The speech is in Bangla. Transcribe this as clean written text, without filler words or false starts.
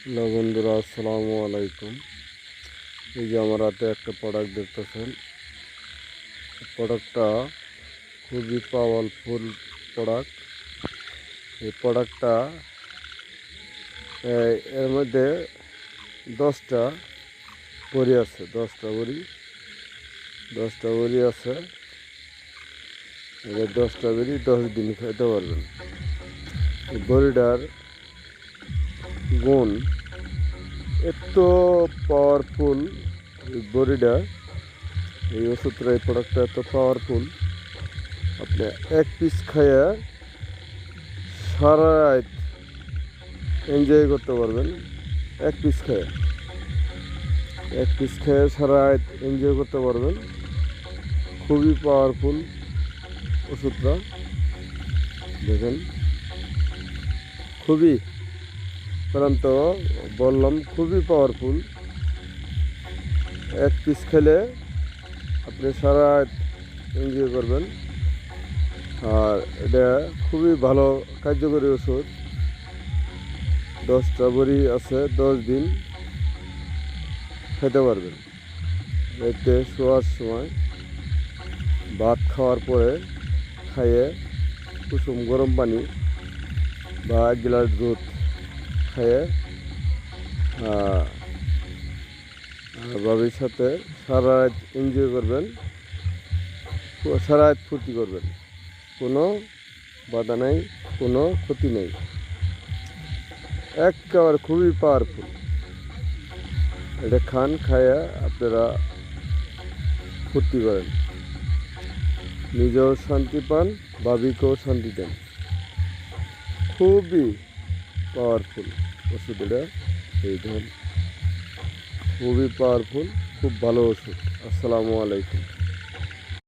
হ্যালো বন্ধুরা, আসসালামু আলাইকুম। এই যে আমার হাতে একটা প্রোডাক্ট দেখতেছেন। প্রোডাক্টটা খুবই পাওয়ারফুল প্রোডাক্ট। এই প্রোডাক্টটা এর মধ্যে 10টা বড়ি আছে। 10টা বড়ি আছে। এই 10টা বড়ি 10 দিন খেতে পারবেন। এই বড়িটার গুণ এত পাওয়ারফুল। এই বড়িটা, এই ওষুধটা, এই প্রোডাক্টটা এত পাওয়ারফুল, আপনি এক পিস খাইয়া সারা রাত এনজয় করতে পারবেন। এক পিস খেয়ে সারা রাত এনজয় করতে পারবেন। খুবই পাওয়ারফুল ওষুধটা, দেখেন। খুবই প্রান্ত বললাম, খুবই পাওয়ারফুল। এক পিস খেলে আপনি সারা রাত এনজয় করবেন। আর এটা খুবই ভালো কার্যকরী ওষুধ। 10টা বড়ি আছে, 10 দিন খেতে পারবেন। রাতে শোয়ার সময়, ভাত খাওয়ার পরে খাইয়ে কুসুম গরম পানি বা 1 গ্লাস দুধ খাইয়ে বাবির সাথে সারা রাত এনজয় করবেন, সারা রাত ফুর্তি করবেন। কোনো বাধা নেই, কোনো ক্ষতি নেই। একেবারে খুবই পাওয়ারফুল। এটা খান, খাইয়া আপনারা ফুর্তি করেন, নিজেও শান্তি পান, ভাবিকেও শান্তি দেন। খুবই পাওয়ারফুল ওষুধ এটা। এই ধরুন, খুবই পাওয়ারফুল, খুব ভালো ওষুধ। আসসালামু আলাইকুম।